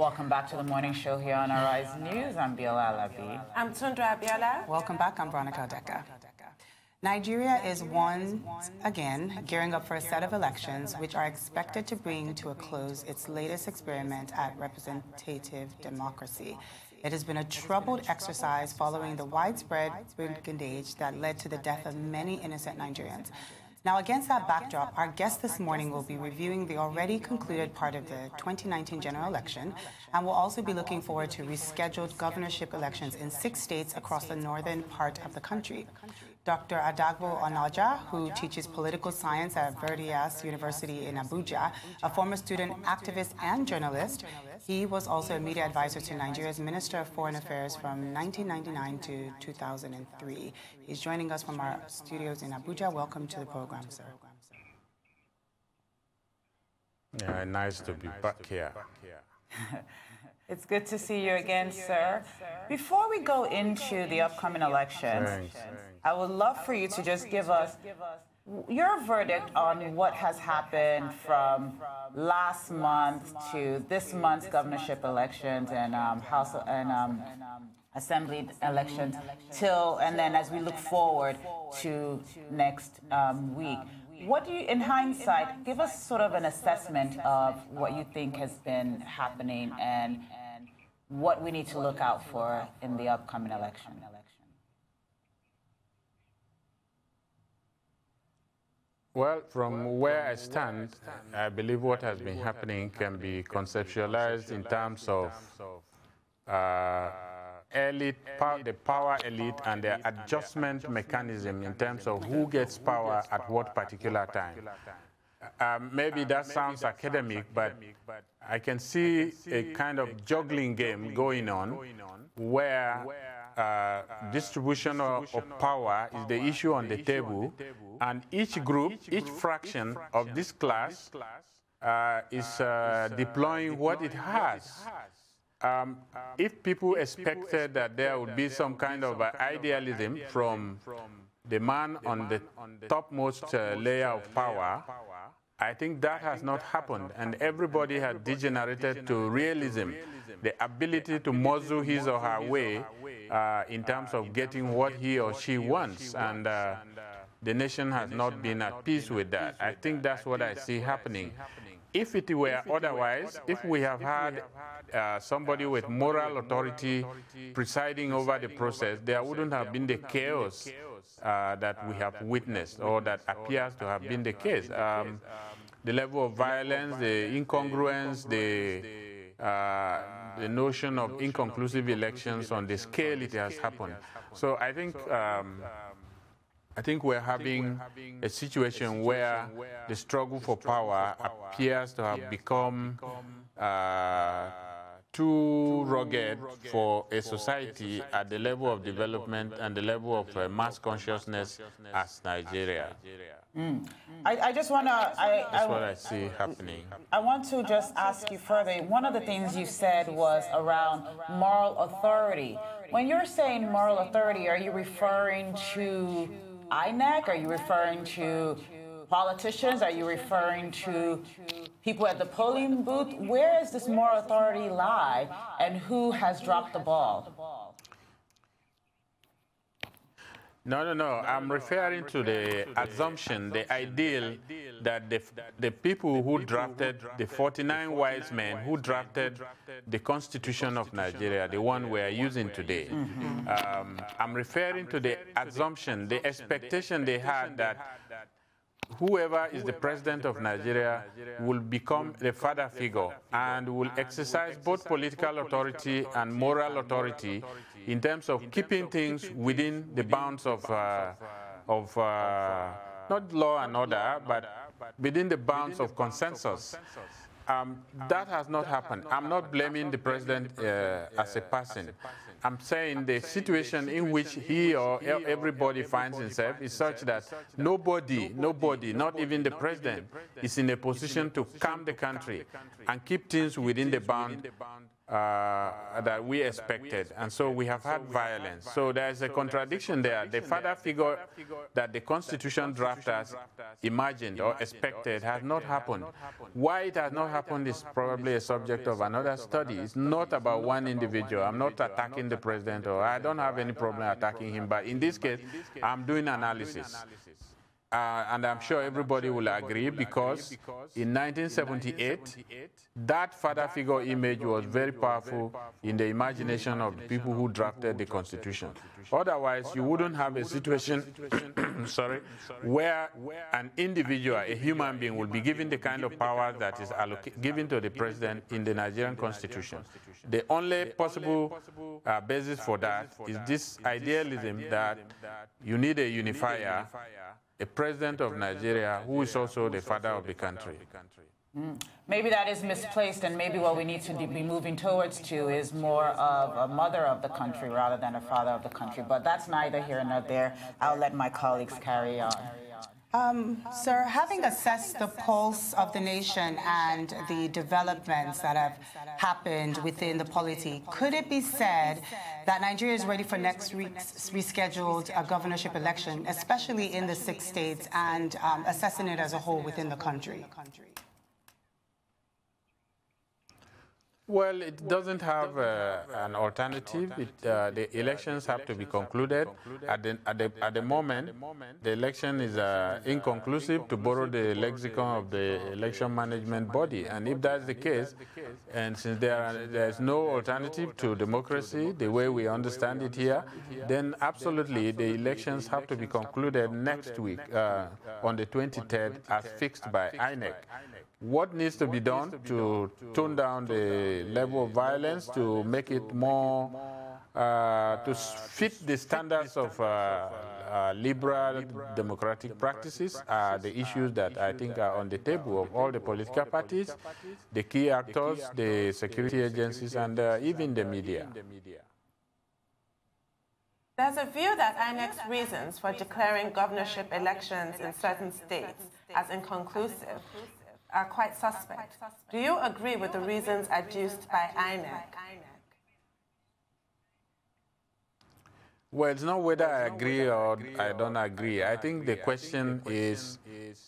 Welcome back to the morning show here on Arise News. I'm Biola Alabi. I'm Tundra Abiola. Welcome back. I'm Veronica Odeka. Nigeria is once again gearing up for a set of elections which are expected to bring to a close its latest experiment at representative democracy. It has been a troubled exercise following the widespread brigandage that led to the death of many innocent Nigerians. Now, against that backdrop, our guest this morning will be reviewing the already concluded part of the 2019 general election, and will also be looking forward to rescheduled governorship elections in 6 states across the northern part of the country. Dr. ADAGBO ONOJA, who teaches political science at Verdias University in Abuja, a former student, activist, and journalist, he was also a media advisor to Nigeria's Minister of Foreign Affairs from 1999 to 2003. He's joining us from our studios in Abuja. Welcome to the program, sir. Yeah, nice to be back here. It's good to see you again, sir. Before we go into the upcoming elections, I would love for you to just give us your verdict on what has happened from last month to this month's governorship elections and House and Assembly elections and then as we look forward to next week. What do you, in hindsight, give us sort of an assessment of what you think has been happening and what we need to look out for in the upcoming election? Well, from where I stand, I believe what has been happening can be conceptualized in terms of the power elite and their adjustment mechanism in terms of who gets power at what particular time. Maybe that sounds academic, but I can see a kind of juggling game going on where distribution of power is the issue on the table, and each group, each fraction of this class is deploying what it has. If people expected that there would be some kind of idealism from the man on the topmost layer of power, I think that has not happened, and everybody has degenerated to realism, the ability to muzzle his or her way in terms of getting what he or she wants, and the nation has not been at peace with that. I think that's what I see happening. If it were otherwise, if we have had somebody with moral authority presiding over the process, there wouldn't have been the chaos that we have witnessed, or that appears to have been the case. The level of violence, the incongruence, the notion of inconclusive elections on the scale it has happened. So I think we're having a situation where the struggle for power appears to have become too rugged for a society at the level of development and the level of mass consciousness as Nigeria. I just want to... That's what I see happening. I want to just ask you further. One of the things you said was around moral authority. When you're saying moral authority, are you referring to INEC? Are you referring to politicians? Are you referring to people at the polling booth? Where does this moral authority lie, and who has dropped the ball? No. I'm referring to the assumption, the ideal that the people who drafted, the 49 wise men who drafted the Constitution of Nigeria, the one we are using today, I'm referring to the assumption, the expectation they had that whoever is the president of Nigeria will become the father figure and will exercise both political authority and moral authority in terms of keeping things within the bounds of not law and order, but within the bounds of consensus. That has not happened. I'm not blaming the president as a person. I'm saying the situation in which he or everybody finds himself is such that nobody, not even the president, is in a position to calm the country and keep things within the bound that we expected, and so we have had violence. So there's a contradiction there. The father figure that the Constitution drafters imagined or expected has not happened. Why it has not happened is probably a subject of another study. It's not about one individual. I'm not attacking the president, or I don't have any problem attacking him, but in this case, I'm doing analysis. And I'm sure everybody will agree, because in 1978, that father figure image was very powerful in the imagination of the people who drafted the Constitution. Otherwise, you wouldn't have a situation where an individual, a human being, will be given the kind of power that is given to the president in the Nigerian Constitution. The only possible basis for that is this idealism that you need a unifier, a president of Nigeria who is also the father of the country. Maybe that is misplaced, and maybe what we need to be moving towards is more of a mother of the country rather than a father of the country. But that's neither here nor there. I'll let my colleagues carry on. Sir, having assessed the pulse of the nation and the developments that have happened within the polity, could it be said that Nigeria is ready for next week's rescheduled governorship election, especially in the 6 states, and assessing it as a whole within the country? Well, it doesn't have an alternative. The elections have to be concluded. At the moment, the election is inconclusive, to borrow the lexicon of the election management body. And if that's the case, and since there's no alternative to democracy, the way we understand it here, then absolutely the elections have to be concluded next week on the 23rd, as fixed by INEC. What needs to be done to tone down the level of violence, to make it more, to fit the standards of liberal democratic practices, are the issues that I think are on the table of all the political parties, the key actors, the security agencies, and even the media. There's a view that INEC's reasons for declaring governorship elections in certain states as inconclusive are quite suspect. Do you agree with the reasons adduced by INEC? Well, it's not whether I agree or I don't agree. I think the question is,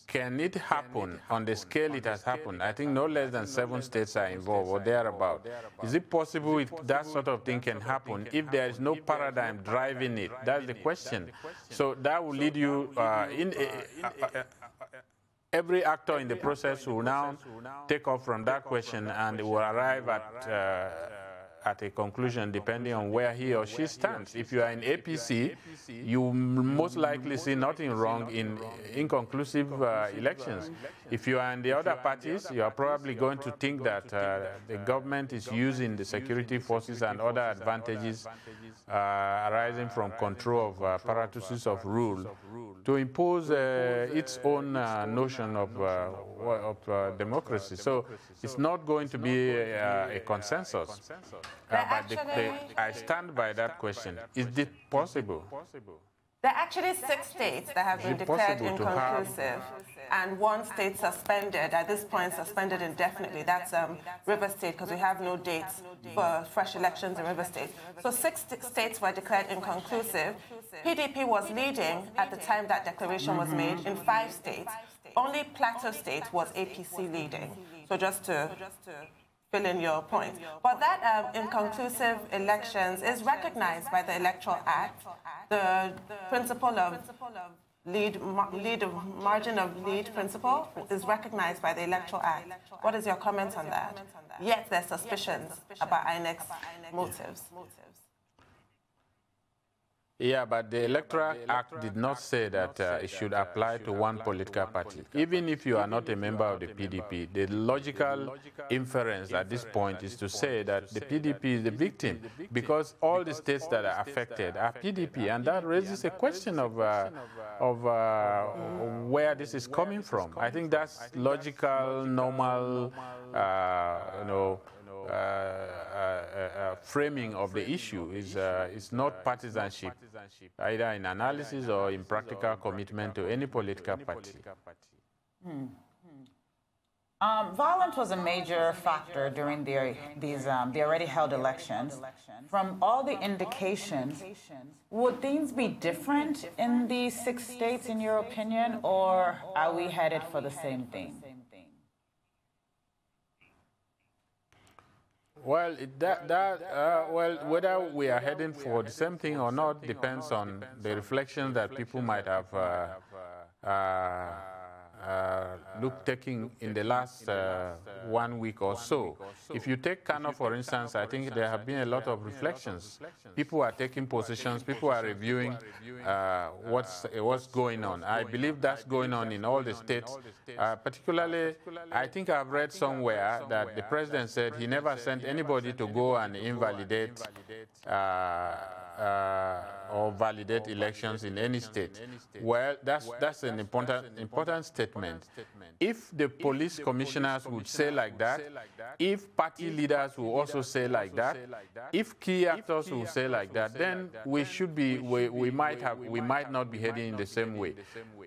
can it happen on the scale it has happened? I think no less than 7 states are involved or thereabout. Is it possible that sort of thing can happen if there is no paradigm driving it? That's the question. So that will lead you every actor in the process will now take off from that question and will arrive at a conclusion depending on where he or she stands. If you are in APC, you most likely see nothing wrong in inconclusive elections. If you are in the other parties, you are probably going to think that the government is using the security forces and other advantages arising from control of apparatuses of rule to impose its own notion of democracy. So it's not going to be a consensus. But I stand by that question. Is it possible? There are actually 6 states that have been declared inconclusive, and 1 state suspended, at this point suspended indefinitely. That's River State, because we have no dates for fresh elections in River State. So 6 states were declared inconclusive. PDP was leading at the time that declaration was made in 5 states. Only Plateau State was APC leading. So just to fill in your point. But that inconclusive elections is recognized by the Electoral Act. The principle of margin of lead principle is recognized by the Electoral Act. What is your comment on that? Yet there's suspicions about INEC's motives. Yeah, but the Electoral Act did not say that it should apply to one political party. Even if you are not a member of the PDP, the logical inference at this point is to say that the PDP is the victim, because all the states that are affected are PDP, and that raises a question of where this is coming from. I think that's logical, normal, framing of the issue. Is not partisanship, either in analysis or in practical commitment to any political party. Violence was a major factor during the already held elections. From all the indications, would things be different in the 6 states, in your opinion, or are we headed for the same thing? Well, well, whether we are heading for the same thing or not depends on the reflection that people might have taking in the last 1 week or so. If you take Kano, for instance, I think there have been a lot of reflections. People are taking positions, people are reviewing what's going on. I believe that's going on in all the states. Particularly, I think I've read somewhere that the president said he never sent anybody to go and invalidate or validate elections in any state. Well, that's an important statement. If the police commissioners would say like that, if party leaders will also say like that, if key actors will say like that, then we should be, we might not be heading in the same way.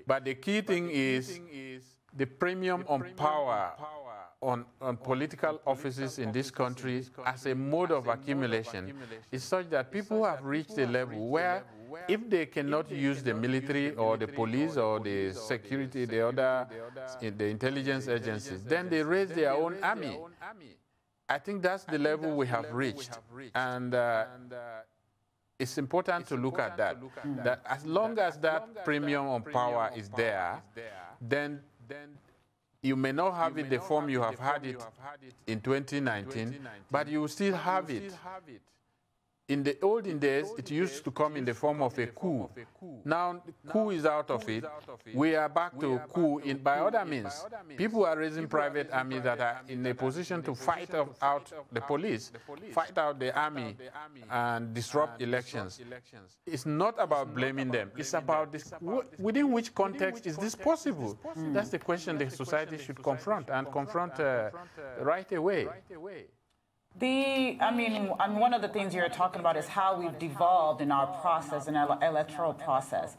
But the key thing is the premium on power on political offices in this country as a mode of accumulation is such that people have reached a level where if they cannot use the military or the police or the security, the intelligence agencies, then they raise their own army. I think that's the level we have reached. And it's important to look at that. That as long as that premium on power is there, then you may not have it the form you have had it in 2019, but you will still have it. In the olden days, it used to come in the form of a coup. Now, coup is out of it. We are back to coup by other means. People are raising private armies that are in a position to fight out the police, fight out the army, and disrupt elections. It's not about blaming them. It's about this, within which context is this possible? That's the question the society should confront, and confront right away. One of the things you're talking about is how we've devolved in our process, in our electoral process.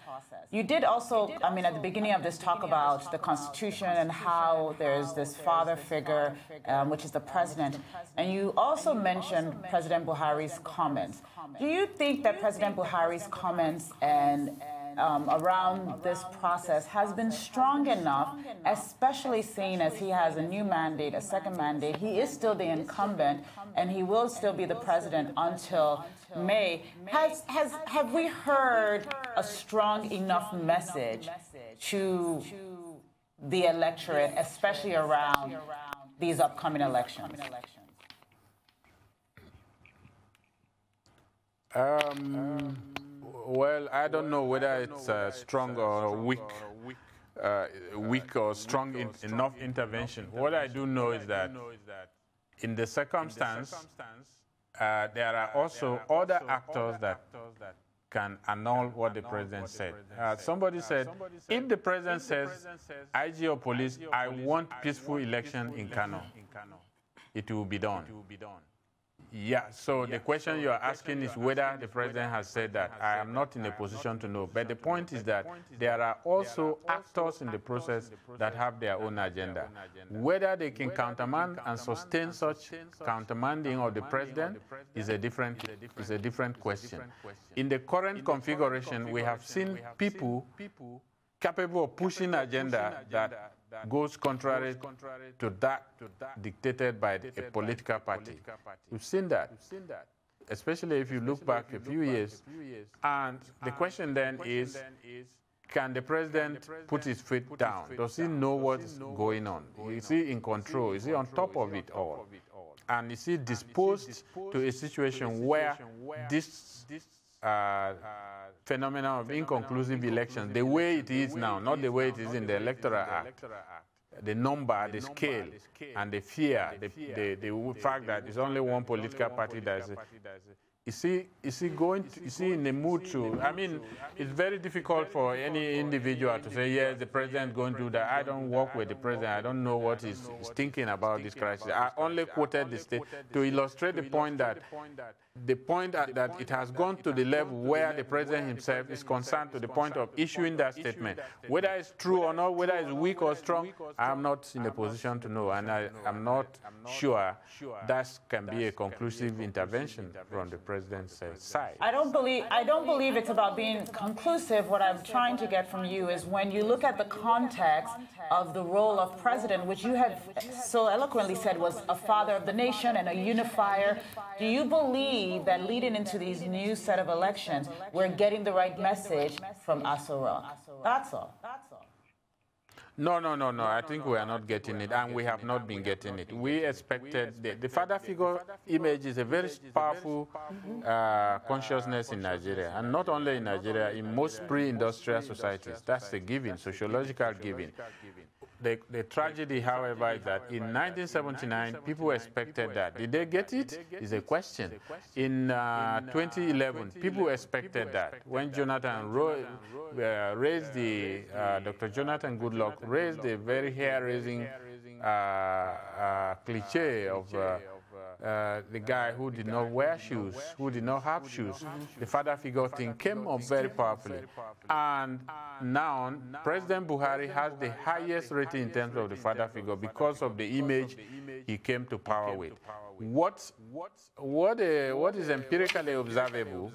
You did also, at the beginning of this, talk about the Constitution and how there's this father figure, which is the president. And you also mentioned President Buhari's comments. Do you think that President Buhari's comments and around this process has been strong enough, especially seeing as he has a new mandate, a second mandate? He is still the incumbent, and he will still be the president until May. Have we heard a strong enough message to the electorate, especially around these upcoming elections? Well, I don't know whether it's strong or weak or strong enough intervention. What I do know is that in the circumstance, there are also other actors that can annul what the president said. Somebody said, if the president says, IG or police, I want peaceful election in Kano, it will be done. Yeah, so the question you are asking is whether the president has said that. I am not in a position to know. But the point is that there are also actors in the process that have their own agenda. Whether they can countermand and sustain such countermanding of the president is a different question. In the current configuration, we have seen people capable of pushing agenda that goes contrary to that dictated by a political party. We've seen that, especially if you look back a few years. And the question then is, can the president put his feet down? Does he know what is going on? Is he in control? Is he on top of it all? And is he disposed to a situation where this phenomenon of inconclusive elections, the way it is now, not the way it is in the Electoral Act, the number, the scale, and the fear, the fact that it's only one political party that is Is he in the mood to? I mean, it's very difficult for any individual to say, yes, the president is going to do that. I don't work with the president. I don't know what he's thinking about this crisis. I only quoted the state to illustrate the point that it has gone to the level where the president himself is concerned to the point of issuing that statement. Whether it's true or not, whether it's weak or strong, I'm not in a position to know, and I'm not sure that can be a conclusive intervention from the president's side. I don't believe it's about being conclusive. What I'm trying to get from you is when you look at the context of the role of president, which you have so eloquently said was a father of the nation and a unifier, do you believe that leading into these new set of elections, we're getting the right message from Aso Rock? That's all. No. I think we are not getting it, and we have not been getting it. We expected the father figure image is a very powerful consciousness in Nigeria, and not only in Nigeria, in most pre-industrial societies. That's a given, sociological given. The tragedy, however, is that in 1979, people expected that. Did they get it? Is a question. In 2011, people expected that. When Jonathan raised Dr. Jonathan Goodluck raised the very hair-raising cliche of the guy who did not wear shoes, who did not have shoes. The father figure thing came up very powerfully. And now, President Buhari has the highest rating in terms of the father figure because of the image he came to power with. What is empirically observable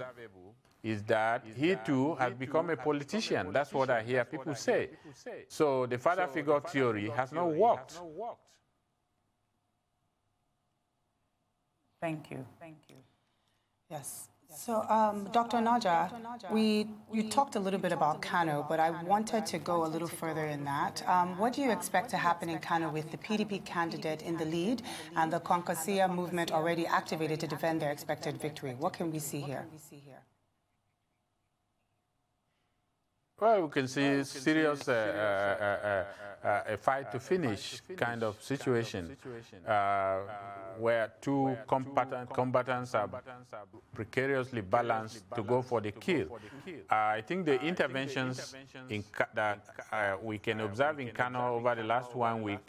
is that he too has become a politician. That's what I hear people say. So the father figure theory has not worked. Thank you. Yes. So, Dr. Onoja, you talked a little bit about Kano, but I wanted to go a little further in that. What do you expect to happen in Kano with the PDP candidate in the lead and the Concosia movement already activated to defend their expected victory? What can we see here? Well, we can see serious a fight to finish kind of situation where two combatants are precariously balanced to go for the kill. I think the interventions that we can observe in Kano over the last 1 week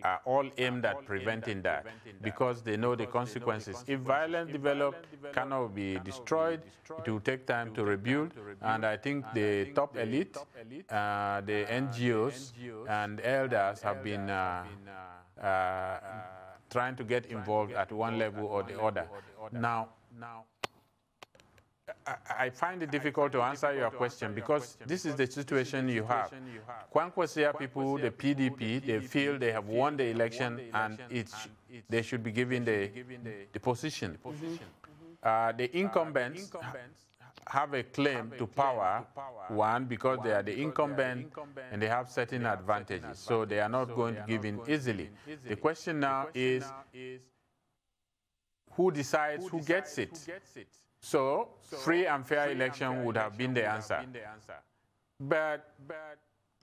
are all aimed at preventing that because they know the consequences. If violence develops, Kano will be destroyed. It will take time to rebuild, and I think the top elite, the NGOs and elders have been trying to get involved at one level or the other. Now, I find it difficult to answer your question because this is the situation you have. Kwankwasia people, the PDP, they feel they have won the election and they should be given the position. The incumbents have a claim to power, one, because they are the incumbent and they have certain advantages, so they are not going to give in easily. The question now is who decides who gets it? So free and fair election would have been the answer. But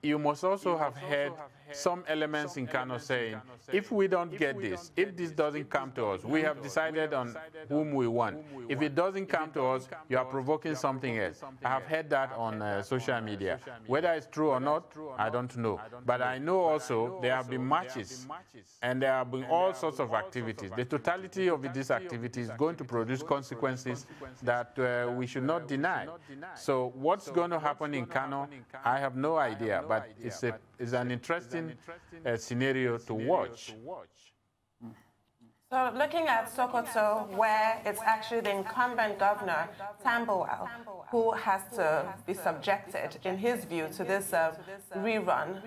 you must also have heard some elements in Kano saying, if we don't get this, if this doesn't come to us, we have decided on whom we want. If it doesn't come to us, you are provoking something else. I have heard that on social media. Whether it's true or not, I don't know. But I know also there have been marches and there have been all sorts of activities. The totality of these activities is going to produce consequences that we should not deny. So what's going to happen in Kano, I have no idea, but it's an interesting scenario to watch. So looking at Sokoto, where it's actually the incumbent governor, Tambuwal, who has to be subjected, in his view, to this rerun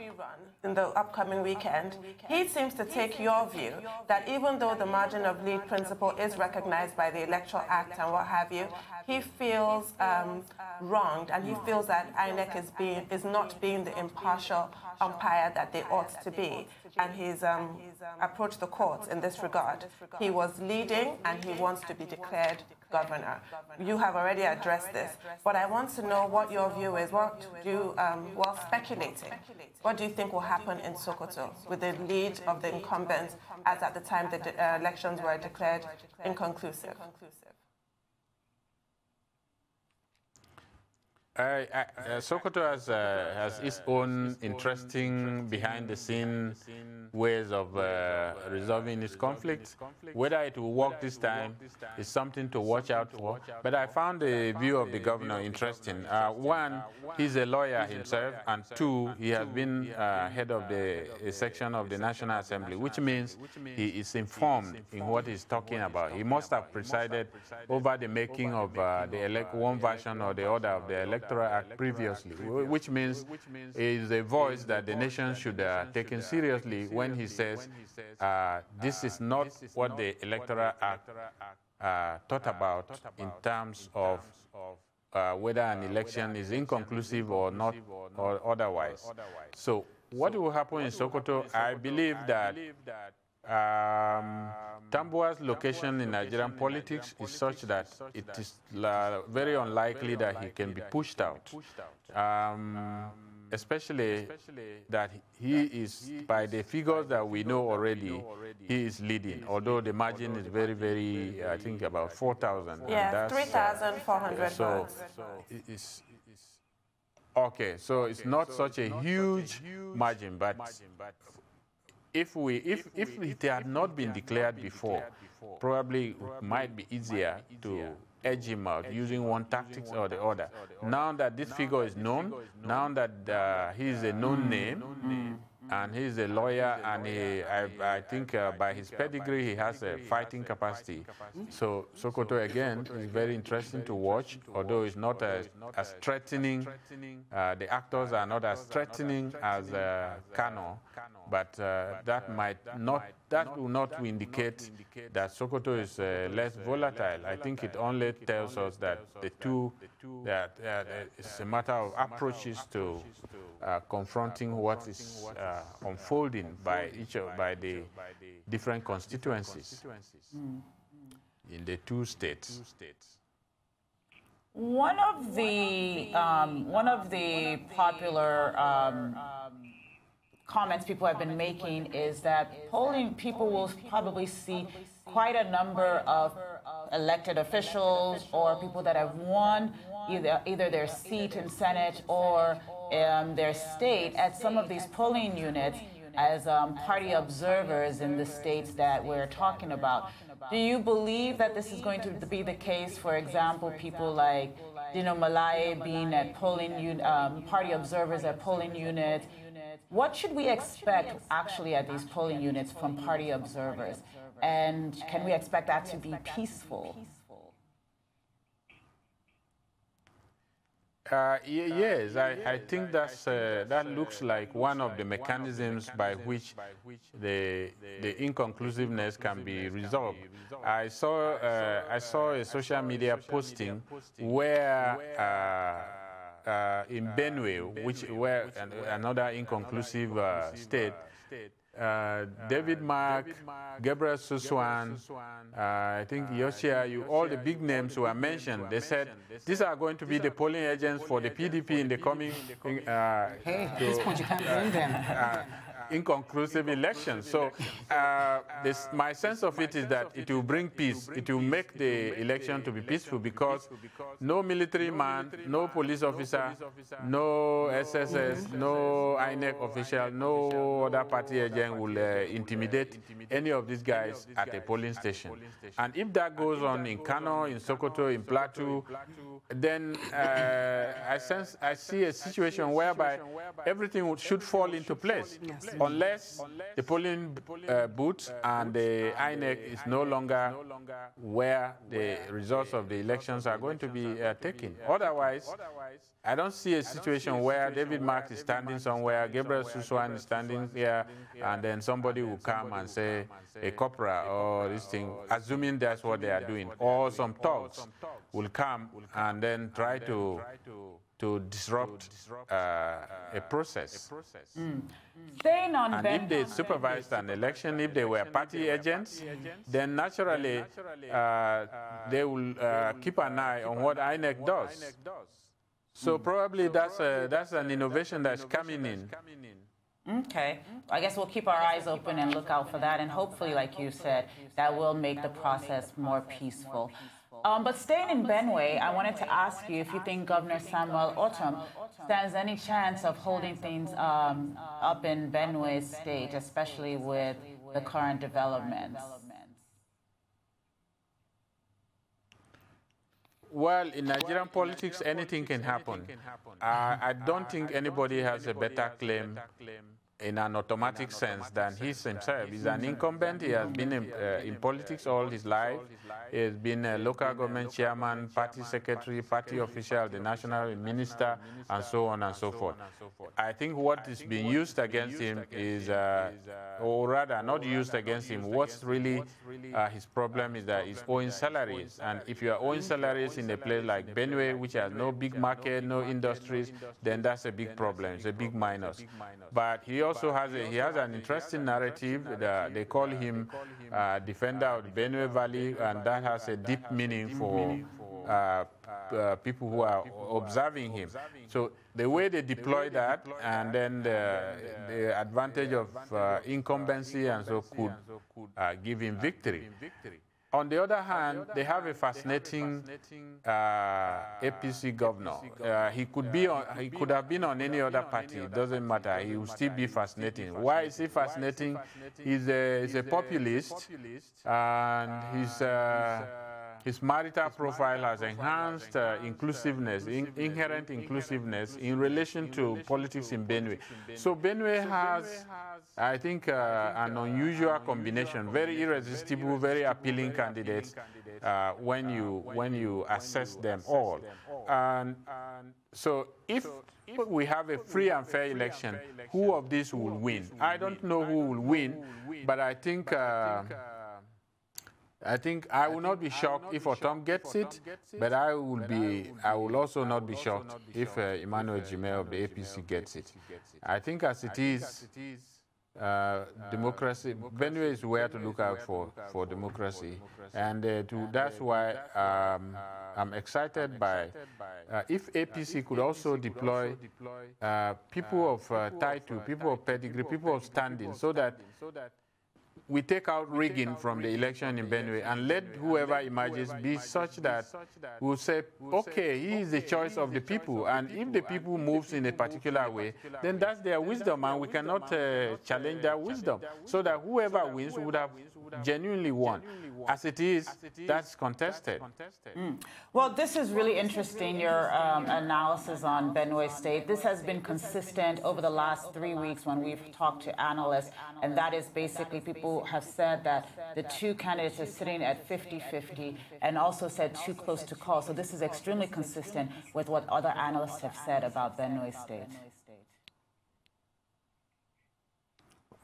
in the upcoming weekend, he seems to take your view that even though the margin of lead principle is recognized by the Electoral Act and what have you, he feels wronged, and he feels that INEC is not being the impartial umpire that they ought to be. And he's approached the courts in this regard. He was leading, and he wants to be declared governor. You have already addressed this, but I want to know what your view is. What do you, while speculating, what do you think will happen in Sokoto with the lead of the incumbents as at the time the elections were declared inconclusive? Sokoto has its own interesting behind-the-scene ways of resolving its conflicts. Whether it will work this time is something to watch out for. But I found the view of the governor interesting. One, he's a lawyer himself, and two, he has been head of a section of the National Assembly, which means he is informed in what he's talking about. He must have presided over the making of one version or the other of the Electoral Act previously, which means he is a voice that the nation should take in seriously when he says this is not what the Electoral Act thought about in terms of whether an election is inconclusive or not, or otherwise. So what will happen in Sokoto, I believe that Tambuwa's location in Nigerian politics is such that it is very unlikely that he can be pushed out. Especially that he is, by the figures that we know already, he is leading, although the margin is very, very, I think about 4,000. Yeah, 3,400 so votes. Okay, so it's not such a huge margin, but if it had not been declared before, probably it might be easier to edge him out using one tactic or the other. Now that this figure is known, now that he is a known name, and he's a lawyer, and I think by his pedigree he has a fighting capacity. So Sokoto again is very interesting to watch, although it's not as threatening. The actors are not as threatening as Kano, but that will not indicate that Sokoto is less volatile. I think it only tells us that it's a matter of approaches to confronting what is unfolding by the different constituencies in the two states. One of the popular comments people have been making is that polling people will probably see quite a number of elected officials or people that have won either their seat in Senate or their state at some of these polling units as party observers in the states that we're talking about. Do you believe that this is going to be the case? For example, people like Dino Malaye being at party observers at polling units. What should we expect actually at these polling units from party observers? And can we expect that to be peaceful? Yes, I think that looks like one of the mechanisms by which the inconclusiveness can be resolved. I saw a social media posting where in Benue, where another inconclusive state, David Mark, Gabriel Suswan, I think Yoshia, all the big names were mentioned. They said these are going to be the polling agents for the PDP in the coming at this point you can't bring them. Inconclusive elections. So my sense of it is that it will bring peace. It will make the election to be peaceful because no military man, no police officer, no SSS, no INEC official, no other party agent will intimidate any of these guys at a polling station. And if that goes on in Kano, in Sokoto, in Plateau, then I see a situation whereby everything should fall into place. Yes. Unless the polling booth and the INEC is no longer where the results of the elections are going to be taken. Otherwise, I don't see a situation where David Mark is standing somewhere, Gabriel Suswan is standing here, and then somebody will come and say a corporal or this thing, assuming that's what they are doing, or some thugs will come and then try to disrupt a process. Staying on and if they supervised an election, if they were party agents, then naturally they will keep an eye on what INEC does. So probably that's an innovation that's coming in. Okay. I guess we'll keep our eyes open and look out for that, and hopefully, like you said, that will make the process more peaceful. But staying in Benue, I wanted to ask you if you think Governor Samuel Ortom stands any chance of holding things up in Benue State, especially with the current developments. Well, in Nigerian politics, anything can happen. I don't think anybody has a better claim in an automatic sense than he himself. He's an incumbent. He has been in politics all his life. He has been a local government chairman, party secretary, party official, the national minister, and so on and so forth. I think what is being used against him is, or rather not used against him, what's really his problem is that he's owing salaries. And if you are owing salaries in a place like Benue, which has no big market, no industries, then that's a big problem. It's a big minus. But he also has an interesting narrative. They call him defender of the Benue Valley, and that has a deep meaning for people who are observing him. So the way they deploy that, and then the advantage of incumbency, and so could give him victory. On the other hand, they have a fascinating APC governor. He could have been on any other party. It doesn't matter. He will still be fascinating. Why is he fascinating? He's a populist, and his marital profile has enhanced inclusiveness, inherent inclusiveness in relation to politics in Benue. So Benue has, I think, an unusual combination, very irresistible, very appealing candidates when you assess them all. And so if we have a free and fair election, who of these will win? I don't know who will win, but I think I will not be shocked if Ortom gets it, but I will also not be shocked if Emmanuel Jime of the APC gets it. I think as it is, democracy, Benue is where to look out for democracy, and that's why I'm excited by if APC could also deploy people of title, people of pedigree, people of standing, so that we take out rigging from the election in Benue and let whoever emerges be such that we'll say, okay, he is the choice of the people, and if the people moves in a particular way, then that's their wisdom, and we cannot challenge their wisdom, so that whoever wins would have genuinely won. As it is, that's contested. Well, this is really interesting, your analysis on Benue State. This has been consistent over the last 3 weeks when we've talked to analysts, and that is basically people have said that the two candidates are sitting at 50-50 and also said too close to call. So this is extremely consistent with what other analysts have said about Benue State.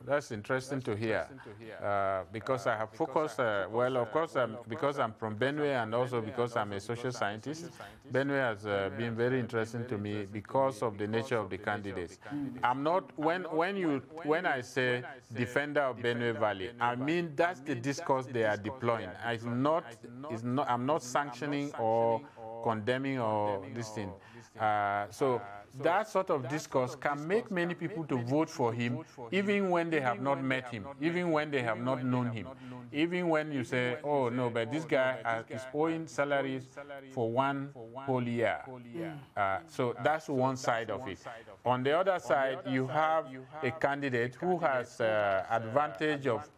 That's interesting to hear, because I have focused, well, of course, because I'm from Benue, and also because I'm a social scientist. Benue has been very interesting to me because of the nature of the candidates. I'm not, when I say defender of Benue Valley, I mean that's the discourse they are deploying. I'm not sanctioning or condemning or this thing. So that sort of discourse can make many people to vote for him, even when they have not met him, even when they have not known him, even when you say, oh no, but this guy is owing salaries for one whole year. So that's one side of it. On the other side, you have a candidate who has advantage of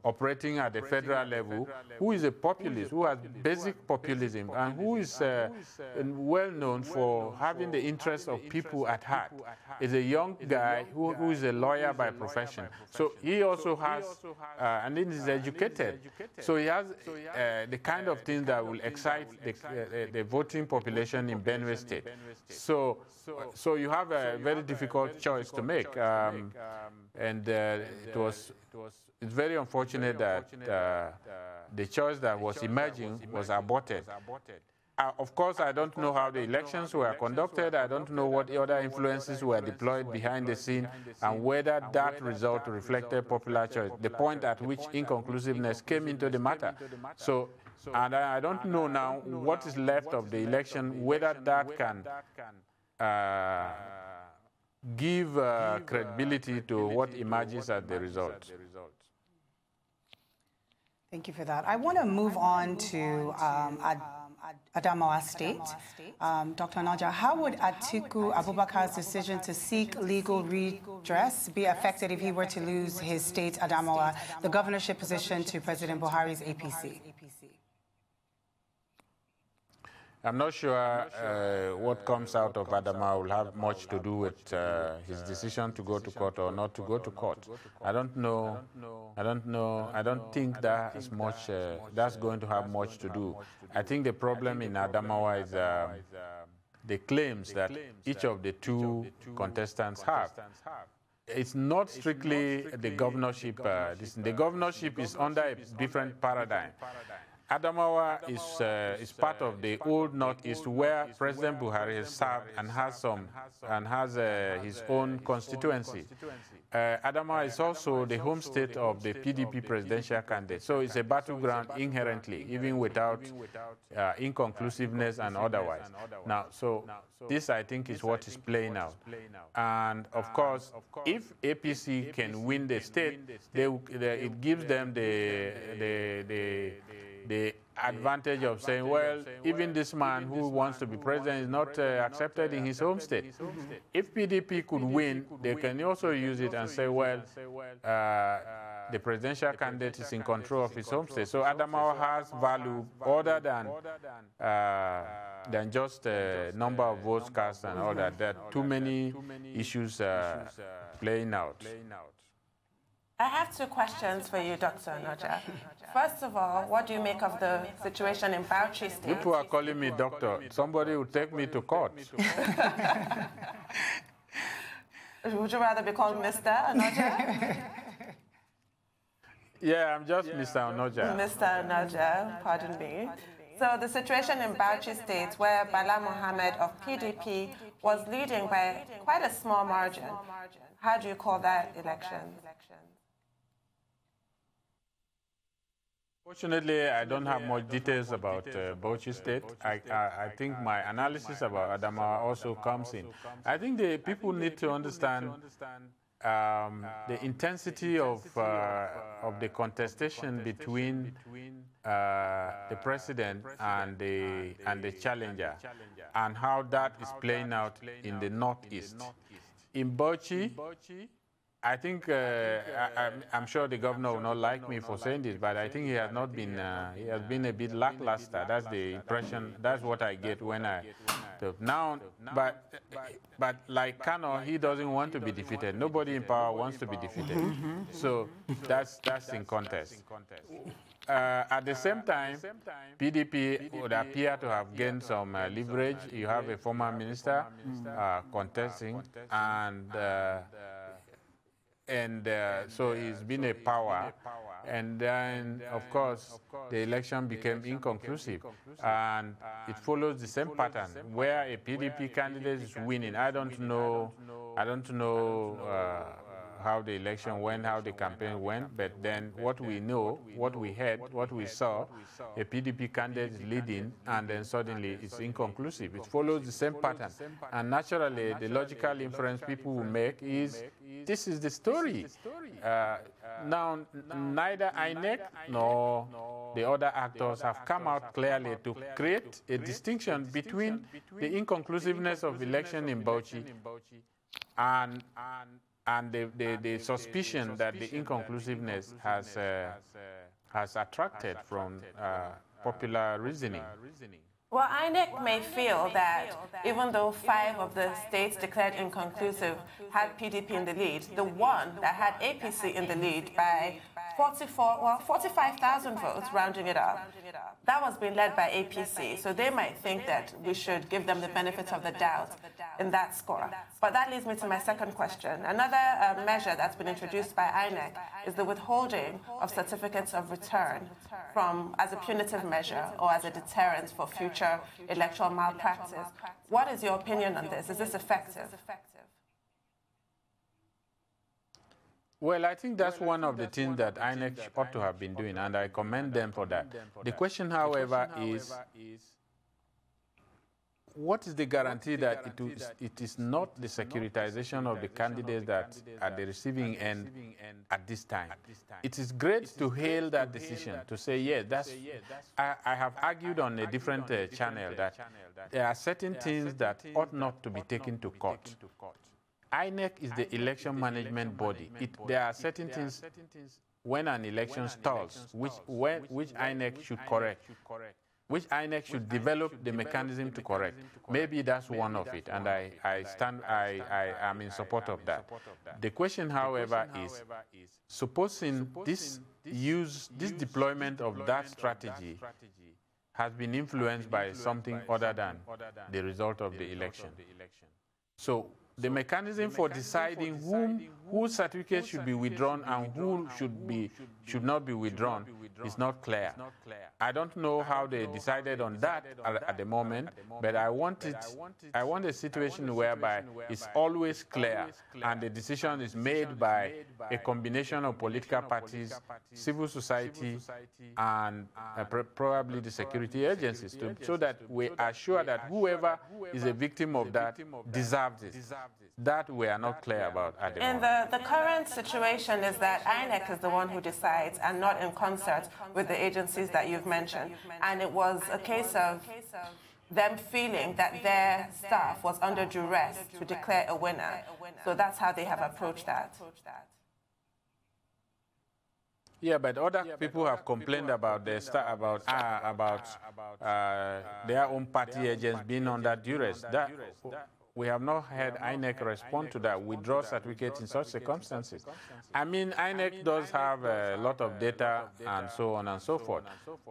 operating at the federal level, who is a populist, who has basic populism, and who is well known for having the interests of people at heart. Is a young guy who is a lawyer by profession. So he also has, and then he's educated. So he has the kind of thing that will excite the voting population in Benue State. So you have a very difficult choice to make. And it's very unfortunate that the choice that was emerging was aborted. Of course, I don't know how the elections were conducted. I don't know what other influences were deployed behind the scene, and whether that result reflected popular choice, the point at which inconclusiveness came into the matter. So, and I don't know now what is left of the election, whether that can give credibility to what emerges as the result. Adamo State. Dr. Onoja, how would Atiku Abubakar's decision to seek legal redress be affected if he were to lose his state, Adamo, the governorship position to President Buhari's APC? I'm not sure what comes out of Adamo will have much to do with his decision to go to court or not to go to court. I don't know. I don't think that is much. That's going to have much to do. I think the problem in Adamo is the claims that each of the two contestants have. It's not strictly the governorship. The governorship is under a different paradigm. Adamo is part of the old Northeast, where President Buhari has served and has his own constituency. Adamo is also the home state of the PDP presidential candidate, so it's a battleground inherently, even without inconclusiveness and otherwise. Now, so this, I think, is what is playing out. And of course, if APC can win the state, it gives them the advantage of saying, well, even this man who wants to be president is not accepted in his home state. If PDP could win, they can also use it and say, well, the presidential candidate is in control of his home state. So Adamo has value other than just number of votes cast and all that. There are too many issues playing out. I have two questions for you, Dr. Onoja. First of all, what do you make of the situation in Bauchi State? People are calling me doctor. Somebody will take me to court. Would you rather be called Mr. Onoja? Yeah, I'm just Mr. Onoja. Mr. Onoja, pardon me. So the situation in Bauchi State, where Bala Mohammed of PDP was leading by quite a small margin, how do you call that election? Fortunately, I don't have much details about Bauchi State. I think my analysis about Adamo also comes in. I think the people need to understand the intensity of the contestation between the president and the challenger, and how that is playing out in the Northeast. In Bauchi, I think I'm sure the governor will not like me for saying this, but I think he has not been. He has been a bit lackluster. That's the impression. That's what I get when I now. But like Kano, he doesn't want to be defeated. Nobody in power wants to be defeated. So that's in contest. At the same time, PDP would appear to have gained some leverage. You have a former minister contesting, and so he's been a power. And then, of course, the election became inconclusive. And it follows the same pattern, where a PDP candidate is winning. I don't know how the election went, how the campaign went, but then what we know, what we heard, what we saw, a PDP candidate is leading, and then suddenly it's inconclusive. It follows the same pattern. And naturally, the logical inference people will make is, this is the story. Now, neither INEC nor the other actors have come out clearly to create a distinction between the inconclusiveness of election in Bauchi and the suspicion that the inconclusiveness has attracted from popular reasoning. Well, INEC may feel that even though 5 of the states declared inconclusive had PDP in the lead, the one that had APC in the lead by 45,000 votes, rounding it up, that was being led by APC. So they might think that we should give them the benefit of the doubt in that score. But that leads me to my second question. Another measure that's been introduced by INEC is the withholding of certificates of return as a punitive measure or as a deterrent for future electoral malpractice. What is your opinion on this? Is this effective? Well, I think that's one of the things that INEC ought to have been doing, and I commend them for that. The question, however, is what is the guarantee that it is not the securitization of the candidates that at the receiving end at this time? It is great to hail that decision, to say, yeah, I have argued on a different channel that there are certain things that ought not to be taken to court. INEC is the election management body. There are certain things when an election stalls, which INEC should correct, which INEC should develop the mechanism to correct. Maybe that's one of it, and I am in support of that. The question, however, is supposing this deployment of that strategy has been influenced by something other than the result of the election. So the mechanism for deciding whose certificate should be withdrawn and who should not be withdrawn is not clear. I don't know how they decided on that at the moment, but I want a situation whereby it's always clear and the decision is made by a combination of political parties, civil society, and probably the security agencies, so that we are sure that whoever is a victim of that deserves it. That we are not clear about at the moment. And the current situation is that INEC is the one who decides and not in concert with the agencies that you've mentioned. And it was a case of them feeling that their staff was under duress to declare a winner. So that's how they have approached that. Yeah, but other people have complained about their their own party agents being under duress. We have not had INEC respond to that, withdraw certificates in such circumstances. I mean, INEC does have a lot of data and so on and so forth,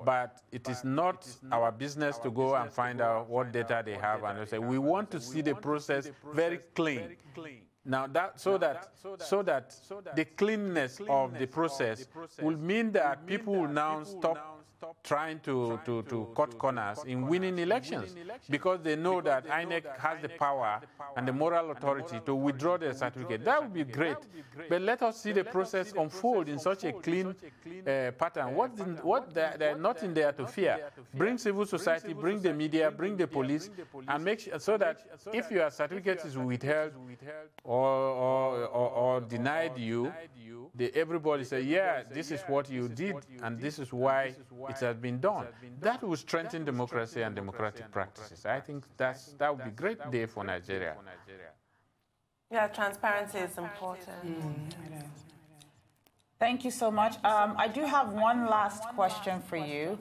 but it is not our business to go and find out what data they have and say, we want to see the process very clean. Now, so that the cleanness of the process will mean that people will now stop trying to cut corners in winning elections, because they know that INEC has the power and the moral authority to withdraw their certificate. That would be great, but let us see the process unfold in such a clean pattern. There's nothing there to fear. Bring civil society, bring the media, bring the police, and make sure so that if your certificate is withheld or denied you, everybody say, yeah, this is what you did, and this is why it has been done. That will strengthen democracy and democratic practices. I think that would be a great day for Nigeria. Yeah, transparency is important. Thank you so much. I do have one last question for you.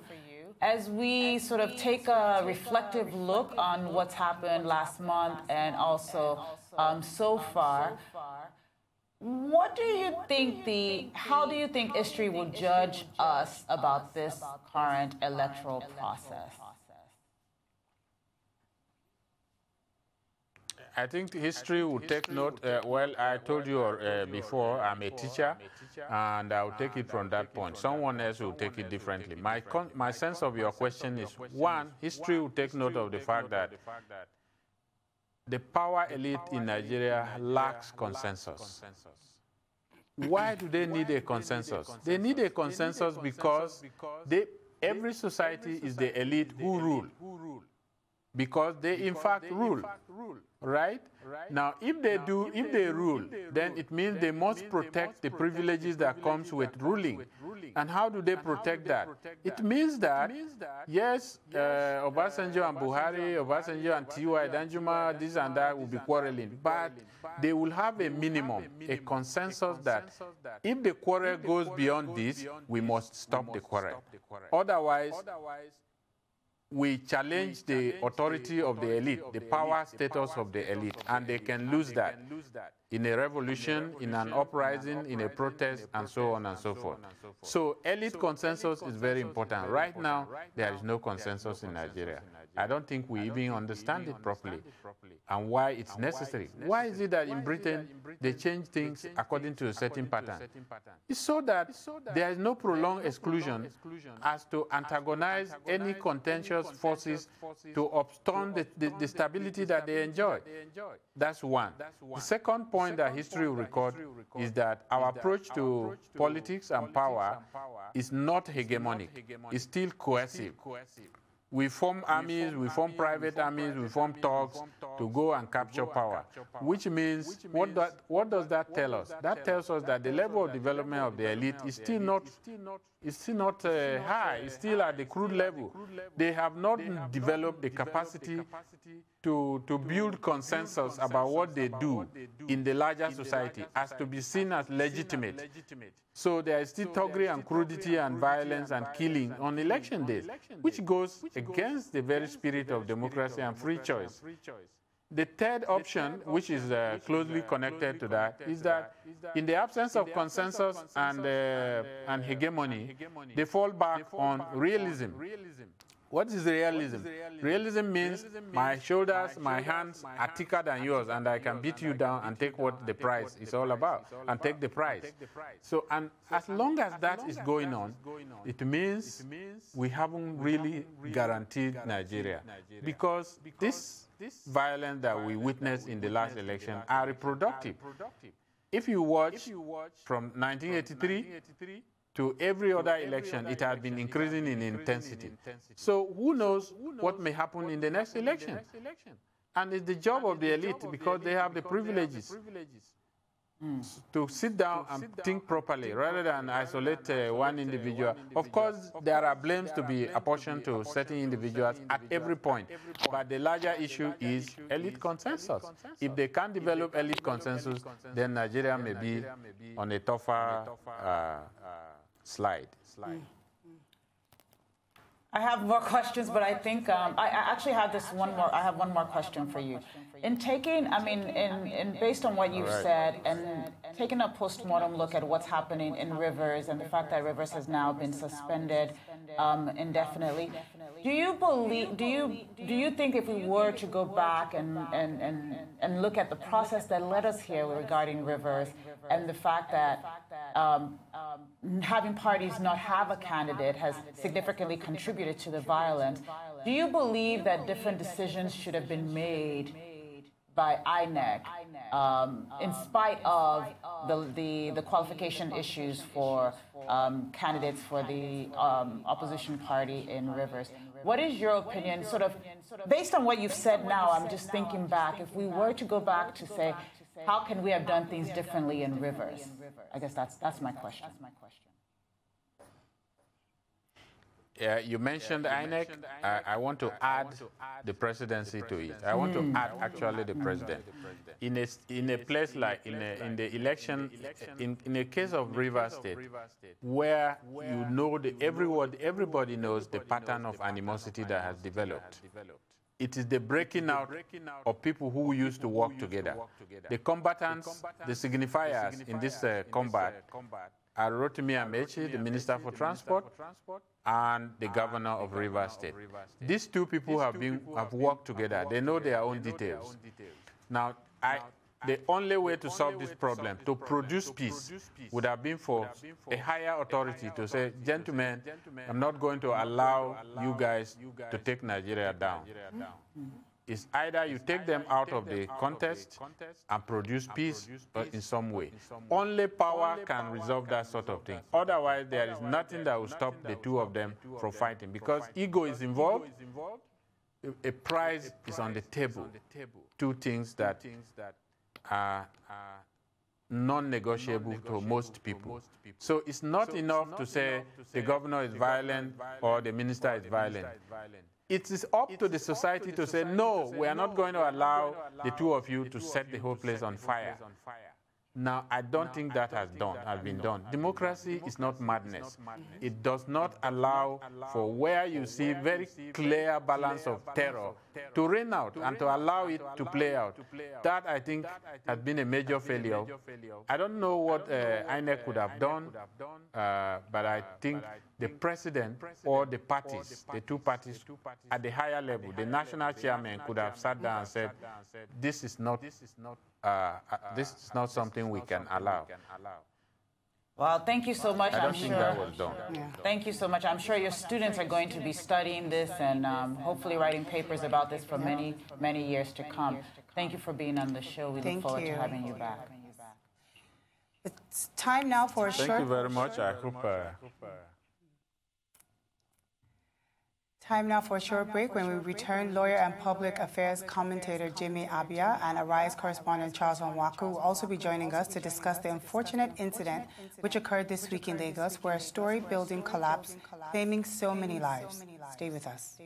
As we sort of take a reflective look on what's happened last month and also so far, what do you think how do you think history will judge us about this current electoral process? I think history will take note. Well, I told you before, I'm a teacher, and I'll take it from that point. Someone else will take it differently. My sense of your question is, one, history will take note of the fact that the power elite in Nigeria lacks consensus. Why do they need a consensus? They need a consensus because every society is the elite who rule. Because they in fact rule, right? Now, if they rule, then it means they must protect the privileges that comes with ruling. And how do they protect that? It means that, yes, Obasanjo and Buhari, Obasanjo and T.Y. Danjuma, this and that will be quarreling, but they will have a minimum, a consensus that if the quarrel goes beyond this, we must stop the quarrel. Otherwise, we challenge the authority of the elite, the power status of the elite, and they can lose that in a revolution, in an uprising, in a protest, and so on and so forth. So elite consensus is very important. Right now, there is no consensus in Nigeria. I don't think we even understand it properly and why it's necessary. Why is it that in Britain, they change things according to a certain pattern? It's so that there is no prolonged exclusion as to antagonize any contentious forces to obstruct the stability that they enjoy. That's one. The second point that history will record is that our approach to politics and power is not hegemonic. It's still coercive. We form armies, we form private armies, we form thugs to go and capture power, which means, what does that tell us? That tells us that the level of development of the elite is still not high. It's still at the crude level. They have not developed the capacity to build consensus about what they do in the larger society as to be seen as legitimate. So there is still thuggery and crudity and violence and killing on election days, which goes against the very spirit of democracy and free choice. The third option, which is closely connected to that, is that in the absence of consensus and hegemony, they fall back on realism. What is realism? Realism means my shoulders, my hands are thicker than yours, and I can beat you down and take what the prize is all about, and take the prize. So, and as long as that is going on, it means we haven't really guaranteed Nigeria, because this violence that we witnessed in the last election are reproductive. If you watch from 1983 to every other election, it has been increasing in intensity. So who knows what may happen in the next election? And it's the job of the elite, because they have the privileges, to sit down and think properly rather than isolate one individual. Of course, there are blames to be apportioned to certain individuals at every point, but the larger issue is elite consensus. If they can't develop elite consensus, then Nigeria may be on a tougher slide. I have more questions, but I think I actually have one more question for you. In taking, I mean, based on what you've said, and taking a post-mortem look at what's happening in Rivers and the fact that Rivers has now been suspended indefinitely, do you think if we were to go back and look at the process that led us here regarding Rivers and the fact that having parties not have a candidate has significantly contributed to the violence, do you believe that different decisions should have been made by INEC in spite of the qualification issues for candidates for the opposition party in Rivers? What is your opinion, sort of, based on what you've said now? I'm just thinking back, if we were to go back to say, how can we have done things differently in Rivers? I guess that's my question. Yeah, you mentioned INEC. I want to add the presidency to it. I want to add actually the president. In a place like in the election, in a case of Rivers State, where you know everybody knows the pattern of animosity that has developed. It is the breaking out of people who used to work together. The combatants, the signifiers in this combat are Rotimi Amechi, the Minister for Transport, and the Governor of Rivers State. These two people have worked together. They know their own details. Now, the only way to solve this problem, to produce peace, would have been for a higher authority to say, gentlemen, I'm not going to allow you guys to take Nigeria down. It's either you take them out of the contest and produce peace in some way. Only power can resolve that sort of thing. Otherwise, there is nothing that will stop the two of them from fighting, because ego is involved, a prize is on the table. Two things that are non-negotiable to most people. So it's not enough to say the governor is violent or the minister is violent. It is up to the society to say, no, we are not going to allow the two of you to set the whole place on fire. Now, I don't think that has been done. Democracy is not madness. It does not allow for where you see very clear balance of terror to reign out and to allow it to play out. That, I think, has been a major failure. I don't know what INEC could have done, but I think the president or the parties, the two parties at the higher level, the national chairman could have sat down and said, this is not something we can allow. Well, thank you so much. I don't think that was done. Yeah. Thank you so much. I'm sure your students are going to be studying this and hopefully writing papers about this for many, many years to come. Thank you for being on the show. We look forward to having you back. It's time now for a short... Thank you very much. I hope... Time now for a short break. When we return, lawyer and public affairs commentator Jimmy Abia and Arise correspondent Charles Onwaku will also be joining us to discuss the unfortunate incident which occurred this week in Lagos, where a story building collapsed, claiming so many lives. Stay with us.